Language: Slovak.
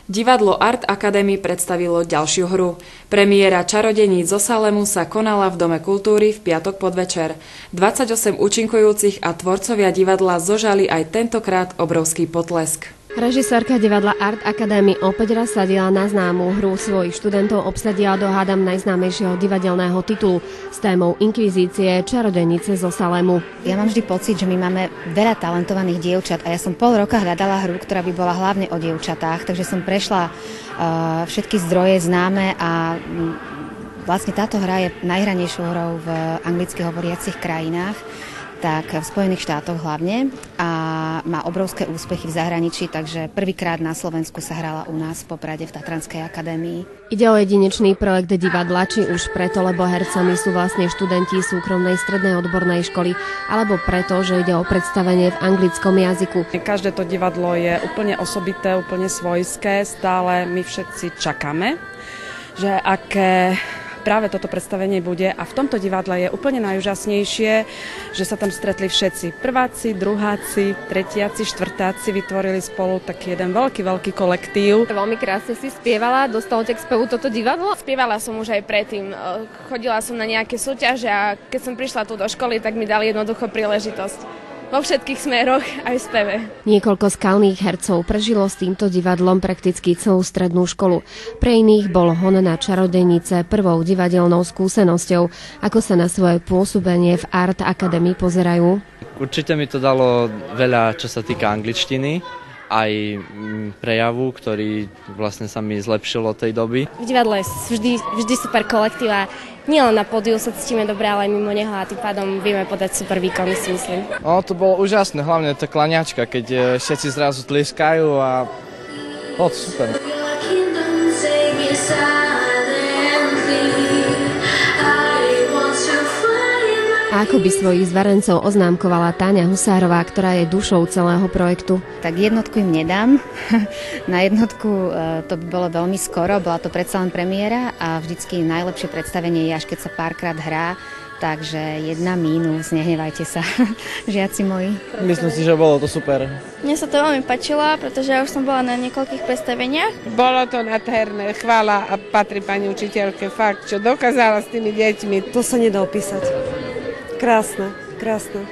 Divadlo Art Academy predstavilo ďalšiu hru. Premiéra Čarodeníc zo Salemu sa konala v Dome kultúry v piatok podvečer. 28 účinkujúcich a tvorcovia divadla zožali aj tentokrát obrovský potlesk. Režisérka divadla Art Academy opäť raz sadila na známú hru. Svojich študentov obsadila do hádam najznámejšieho divadelného titulu s témou Inkvizície Čarodejnice zo Salemu. Ja mám vždy pocit, že my máme veľa talentovaných dievčat a ja som pol roka hľadala hru, ktorá by bola hlavne o dievčatách, takže som prešla všetky zdroje známe a vlastne táto hra je najhranejšou hrou v anglicky hovoriacich krajinách, tak v Spojených štátoch hlavne, a má obrovské úspechy v zahraničí, takže prvýkrát na Slovensku sa hrala u nás v Poprade v Tatranskej akadémii. Ide o jedinečný projekt divadla, či už preto, lebo hercami sú vlastne študenti súkromnej strednej odbornej školy, alebo preto, že ide o predstavenie v anglickom jazyku. Každé to divadlo je úplne osobité, úplne svojské, stále my všetci čakáme, že aké práve toto predstavenie bude, a v tomto divadle je úplne najúžasnejšie, že sa tam stretli všetci. Prváci, druháci, tretiaci, štvrtáci, vytvorili spolu taký jeden veľký kolektív. Veľmi krásne si spievala, dostalo ťa k spevu toto divadlo? Spievala som už aj predtým. Chodila som na nejaké súťaže a keď som prišla tu do školy, tak mi dali jednoducho príležitosť. Vo všetkých smeroch, aj v speve. Niekoľko skalných hercov prežilo s týmto divadlom prakticky celú strednú školu. Pre iných bol hon na Čarodejnice prvou divadelnou skúsenosťou. Ako sa na svoje pôsobenie v Art Academy pozerajú? Určite mi to dalo veľa, čo sa týka angličtiny, aj prejavu, ktorý vlastne sa mi zlepšil od tej doby. V divadle je vždy super kolektív a nielen na pódiu sa cítime dobre, ale aj mimo neho, a tým pádom vieme podať super výkony, si myslím. To bolo úžasné, hlavne tá klaňačka, keď všetci zrazu tliskajú a bolo to super. A ako by svojich zvarencov oznámkovala Táňa Husárová, ktorá je dušou celého projektu? Tak jednotku im nedám. Na jednotku to by bolo veľmi skoro, bola to predsa len premiéra a vždycky najlepšie predstavenie je, až keď sa párkrát hrá. Takže 1 mínus, nehnevajte sa, žiaci moji. Myslím si, že bolo to super. Mne sa to veľmi páčilo, pretože ja už som bola na niekoľkých predstaveniach. Bolo to nádherné, chvála a patrí pani učiteľke, fakt, čo dokázala s tými deťmi. To sa nedá opísať. Krásne, krásne.